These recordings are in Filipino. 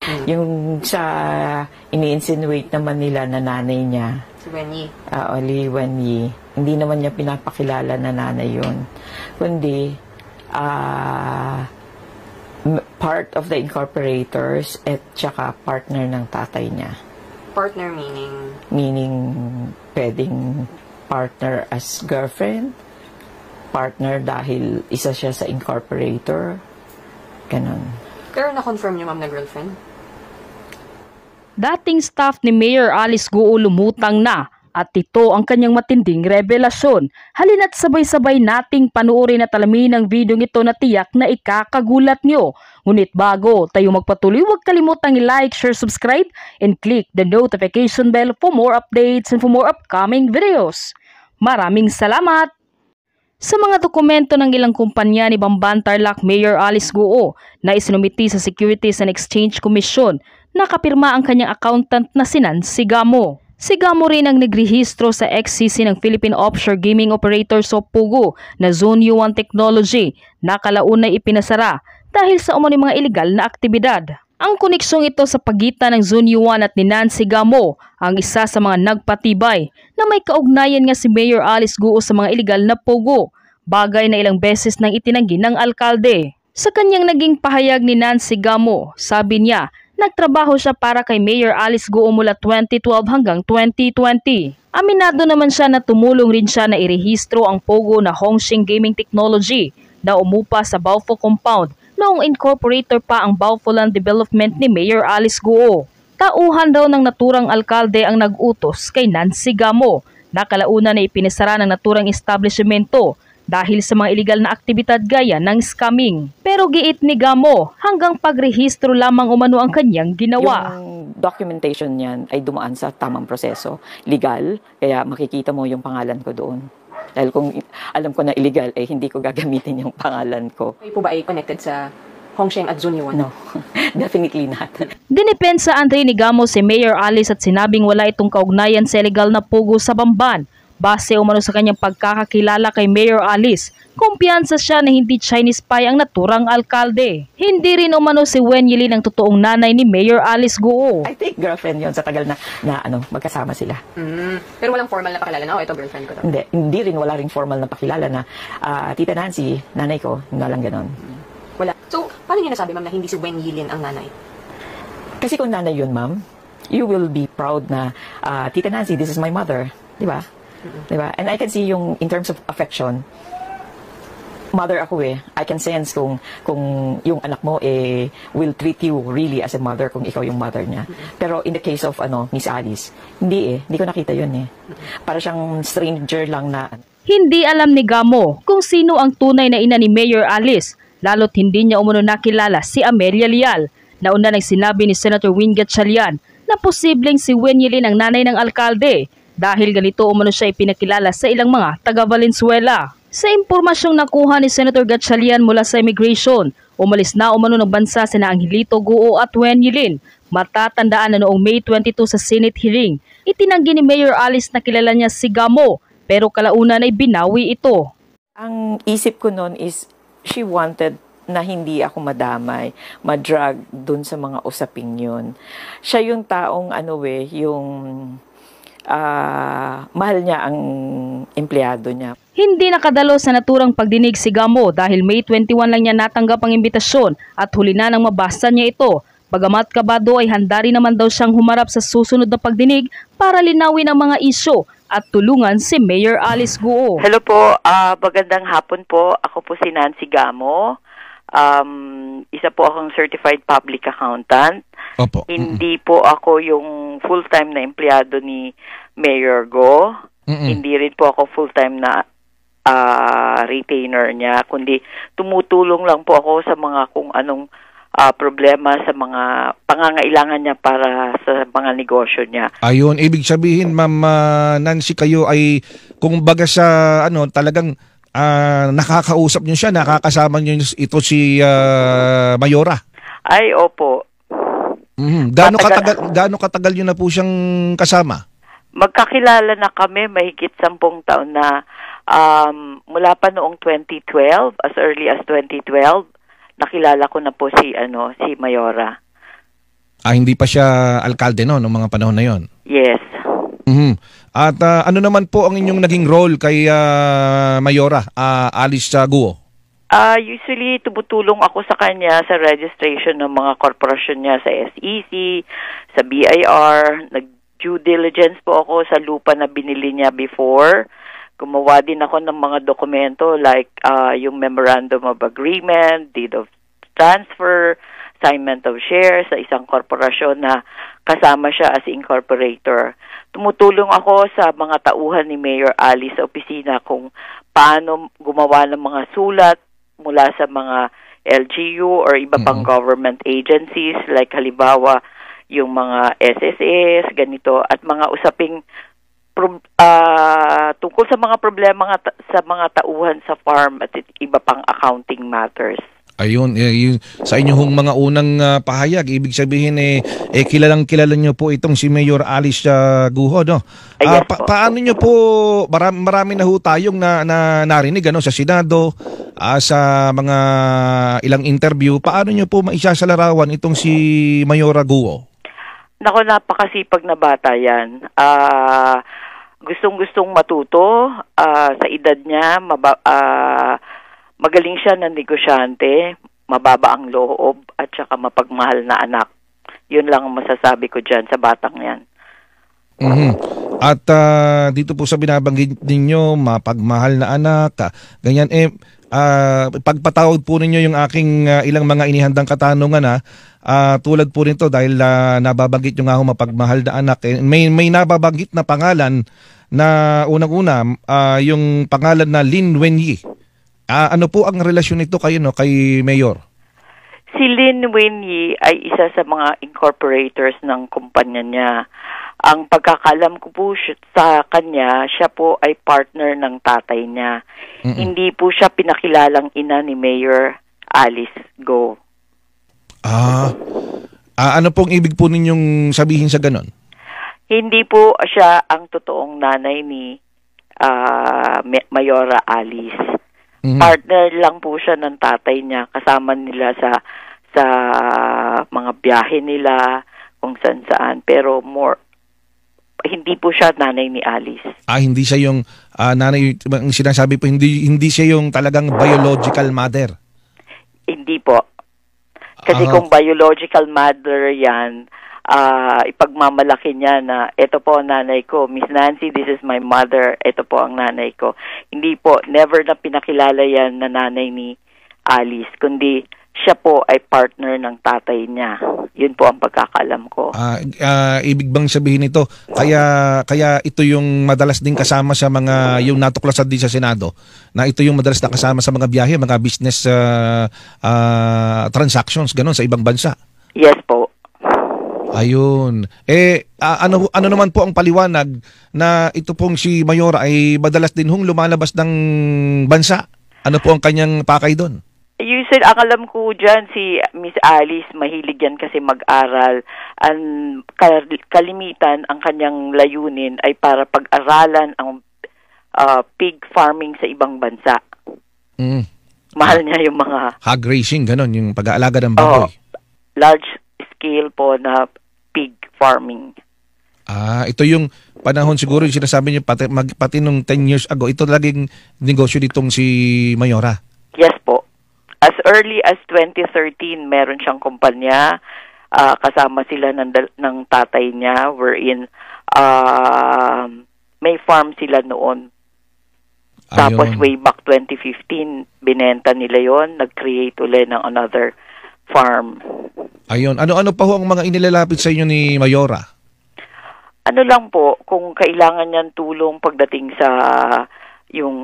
Yung sa ini-insinuate naman nila na nanay niya, Si Wenyi. Li Wenyi, hindi naman niya pinapakilala na nanay yun. Kundi, part of the incorporators at saka partner ng tatay niya. Partner meaning? Meaning, pwedeng partner as girlfriend, partner dahil isa siya sa incorporator, ganun. Pero na-confirm niyo, ma'am, na girlfriend? Dating staff ni Mayor Alice Guo lumutang na at ito ang kanyang matinding revelasyon. Halina't sabay-sabay nating panuorin at alamin ang video ito na tiyak na ikakagulat nyo. Ngunit bago tayo magpatuloy, huwag kalimutang i-like, share, subscribe, and click the notification bell for more updates and for more upcoming videos. Maraming salamat! Sa mga dokumento ng ilang kumpanya ni Bamban Tarlac Mayor Alice Guo na isinumiti sa Securities and Exchange Commission, nakapirma ang kanyang accountant na si Nancy Gamo. Si Gamo rin ang nagrehistro sa XCC ng Philippine Offshore Gaming Operators o POGO na Zone U1 Technology na kalaunay ipinasara dahil sa umano'y mga ilegal na aktibidad. Ang koneksyong ito sa pagitan ng Zone U1 at ni Nancy Gamo ang isa sa mga nagpatibay na may kaugnayan nga si Mayor Alice Guo sa mga ilegal na POGO, bagay na ilang beses nang itinanggi ng alkalde. Sa kanyang naging pahayag ni Nancy Gamo, sabi niya, nagtrabaho siya para kay Mayor Alice Guo mula 2012 hanggang 2020. Aminado naman siya na tumulong rin siya na irehistro ang POGO na Hongxing Gaming Technology na umupa sa Baufo Compound noong incorporator pa ang Baufo Land Development ni Mayor Alice Guo. Tauhan daw ng naturang alkalde ang nag-utos kay Nancy Gamo na kalauna na ipinasara ng naturang establishmento dahil sa mga iligal na aktibidad gaya ng scamming. Pero giit ni Gamo, hanggang pagrehistro lamang umano ang kanyang ginawa. Yung documentation niyan ay dumaan sa tamang proseso, legal, kaya makikita mo yung pangalan ko doon. Dahil kung alam ko na illegal, hindi ko gagamitin yung pangalan ko. Kayo po ba ay connected sa Hongxing at Zone U1? No, definitely not. Dinipensaan rin ni Gamo si Mayor Alice at sinabing wala itong kaugnayan sa illegal na POGO sa Bamban. Base umano sa kanyang pagkakakilala kay Mayor Alice, kumpiyansa siya na hindi Chinese spy ang naturang alkalde. Hindi rin umano si Wenyi Lin ang totoong nanay ni Mayor Alice Guo. I think girlfriend yon sa tagal na magkasama sila. Pero walang formal na pakilala na, ito girlfriend ko to. Hindi rin, wala ring formal na pakilala na Tita Nancy, nanay ko, hindi lang ganon. Wala. So, paano niyo nasabi, ma'am, na hindi si Wenyi Lin ang nanay? Kasi kung nanay yun, ma'am, you will be proud na, Tita Nancy, this is my mother. Di ba? Diba? And I can see yung, in terms of affection, mother ako I can sense kung yung anak mo will treat you really as a mother kung ikaw yung mother niya. Pero in the case of Miss Alice, hindi ko nakita yun Para siyang stranger lang na. Hindi alam ni Gamo kung sino ang tunay na ina ni Mayor Alice, lalo't hindi niya umano nakilala si Amelia Leal. Nauna nang sinabi ni Senator Win Gatchalian na posibleng si Wenyi Lin ang nanay ng alkalde. Dahil ganito umano siya ipinakilala sa ilang mga taga Valenzuela. Sa impormasyong nakuha ni Senator Gatchalian mula sa immigration, umalis na umano ng bansa sina Angelito Guo at Wenyi Lin. Matatandaan na noong May 22 sa Senate hearing, itinanggi ni Mayor Alice na kilala niya si Gamo, pero kalaunan ay binawi ito. Ang isip ko noon is she wanted na hindi ako madamay, madrag dun sa mga usaping yun. Siya yung taong yung mahal niya ang empleyado niya. Hindi nakadalo sa naturang pagdinig si Gamo dahil May 21 lang niya natanggap ang imbitasyon at huli na nang mabasa niya ito. Bagamat kabado ay handa rin naman daw siyang humarap sa susunod na pagdinig para linawin ang mga isyu at tulungan si Mayor Alice Guo. Hello po, magandang hapon po. Ako po si Nancy Gamo. Isa po akong certified public accountant. Opo. Hindi po ako yung full-time na empleyado ni Mayor Go. Hindi rin po ako full-time na retainer niya, kundi tumutulong lang po ako sa mga kung anong problema sa mga pangangailangan niya para sa mga negosyo niya. Ayun, ibig sabihin, Ma'am Nancy, kayo ay kung baga sa talagang nakakausap niyo siya, nakakasama niyo ito si Mayora. Ay, opo. Gaano katagal niyo na po siyang kasama? Magkakilala na kami mahigit 10 taon na, mula pa noong 2012, as early as 2012, nakilala ko na po si Mayora. Hindi pa siya alkalde no noong mga panahon na yon. Yes. Mhm. At ano naman po ang inyong naging role kay Mayora Alice Guo? Usually, tumutulong ako sa kanya sa registration ng mga korporasyon niya sa SEC, sa BIR. Nag-due diligence po ako sa lupa na binili niya before. Gumawa din ako ng mga dokumento like yung Memorandum of Agreement, Deed of Transfer, assignment of shares sa isang korporasyon na kasama siya as incorporator. Tumutulong ako sa mga tauhan ni Mayor Alice sa opisina kung paano gumawa ng mga sulat mula sa mga LGU or iba pang government agencies like halimbawa yung mga SSS, ganito, at mga usaping tungkol sa mga problema sa mga tauhan sa farm at iba pang accounting matters. Ayun, sa inyong mga unang pahayag, ibig sabihin kilalang kilala nyo po itong si Mayor Alice Guo, no? Yes, paano nyo po, marami na ho tayong narinig sa Senado, sa mga ilang interview, paano nyo po maisasalarawan itong si Mayor Guo? Nako, napakasipag na bata yan. Gustong-gustong matuto sa edad niya, magaling siya na negosyante, mababa ang loob, at saka mapagmahal na anak. Yun lang ang masasabi ko dyan sa batang yan. Mm-hmm. At dito po sa binabanggit ninyo, mapagmahal na anak, ganyan, pagpatawad po ninyo yung aking ilang mga inihandang katanungan, tulad po nito dahil nababanggit nyo nga mapagmahal na anak. May nababanggit na pangalan na unang-una, yung pangalan na Lin Wenyi. Ano po ang relasyon nito kay Mayor? Si Lin Wenyi ay isa sa mga incorporators ng kumpanya niya. Ang pagkakalam ko po sa kanya, siya po ay partner ng tatay niya. Hindi po siya pinakilalang ina ni Mayor Alice Guo. Ano pong ibig po ninyong sabihin sa ganon? Hindi po siya ang totoong nanay ni Mayora Alice. Partner lang po siya ng tatay niya, kasama nila sa mga biyahe nila, kung saan-saan. Pero hindi po siya nanay ni Alice. Hindi siya yung nanay, sinasabi po, hindi siya yung talagang biological mother? Hindi po. Kasi kung biological mother yan, ipagmamalaki niya na ito po ang nanay ko, Miss Nancy, this is my mother, ito po ang nanay ko. Hindi po, never na pinakilala yan na nanay ni Alice, kundi siya po ay partner ng tatay niya. Yun po ang pagkakalam ko. Ibig bang sabihin ito, kaya ito yung madalas din kasama sa mga, yung natuklasan din sa Senado, na ito yung madalas na kasama sa mga biyahe, mga business transactions, ganun, sa ibang bansa? Yes po. Ayun. Ano naman po ang paliwanag na ito pong si Mayora ay madalas din lumalabas ng bansa? Ano po ang kanyang pakay doon? Usually, ang alam ko dyan, si Miss Alice, mahilig yan kasi mag-aral. Ang kalimitan, ang kanyang layunin ay para pag-aralan ang pig farming sa ibang bansa. Mahal niya yung mga... Hog raising, ganon, yung pag-aalaga ng baboy. Large scale po na pig farming. Ito yung panahon siguro yung sinasabi niyo pati nung 10 years ago, ito laging negosyo ditong si Mayora. Yes po. As early as 2013, meron siyang kumpanya, kasama sila ng tatay niya, wherein may farm sila noon. Tapos way back 2015, binenta nila yon, nag-create ulit ng another farm. Ayun. Ano pa ho ang mga inilalapit sa inyo ni Mayora? Ano lang po, kung kailangan niyan tulong pagdating sa yung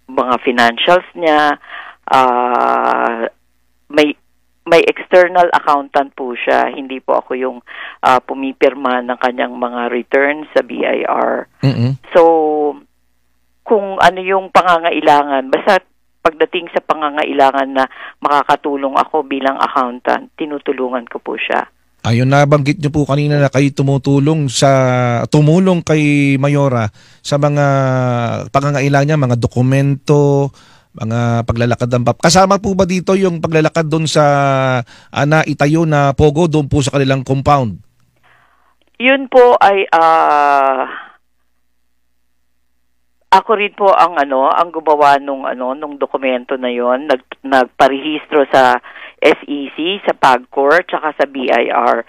mga financials niya, may external accountant po siya. Hindi po ako yung pumipirma ng kanyang mga returns sa BIR. So, kung ano yung pangangailangan, basta pagdating sa pangangailangan na makakatulong ako bilang accountant, tinutulungan ko po siya. Ayun, nabanggit niyo po kanina na kayo tumulong kay Mayora sa mga pangangailangan niya, mga dokumento, mga paglalakad ng kasama po ba dito yung paglalakad doon sa na itayo na pogo doon po sa kanilang compound? Yun po ay ako rin po ang gumawa nung dokumento na yon, nagparehistro sa SEC, sa PAGCOR, tsaka sa BIR.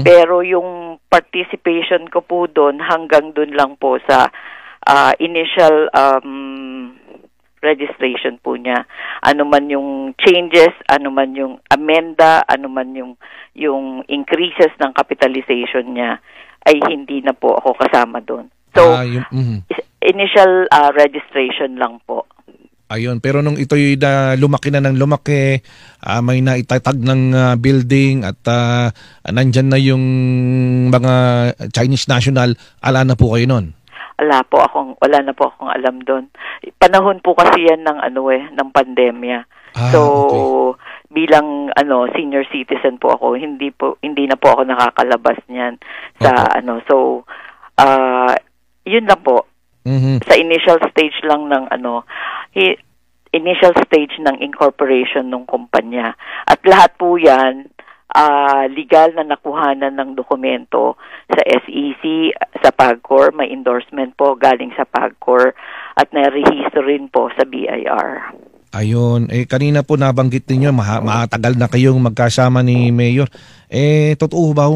Pero yung participation ko po doon hanggang doon lang po sa initial registration po niya. Ano man yung changes, ano man yung amenda, ano man yung increases ng capitalization niya, ay hindi na po ako kasama doon. So, initial registration lang po. Ayun, pero nung ito'y lumaki na ng lumaki, may naitatag ng building at nandyan na yung mga Chinese national, ala na po kayo nun? Wala na po akong alam doon. Panahon po kasi yan ng ng pandemya. So, okay. Bilang senior citizen po ako, hindi na po ako nakakalabas niyan sa so yun lang po. Sa initial stage lang ng initial stage ng incorporation ng kumpanya. At lahat po yan legal na nakuhanan ng dokumento sa SEC, sa PAGCOR, may endorsement po galing sa PAGCOR at na-rehisto rin po sa BIR. Ayun, kanina po nabanggit ninyo, matagal na kayong magkasama ni Mayor. Totoo ba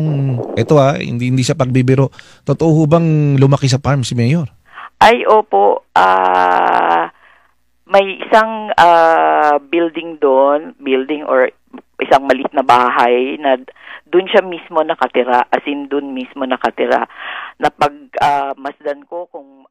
hindi sa pagbibiro, totoo bang lumaki sa farm si Mayor? Ay, opo. May isang building or isang maliit na bahay na doon siya mismo nakatira, as in doon mismo nakatira. Na pag masdan ko kung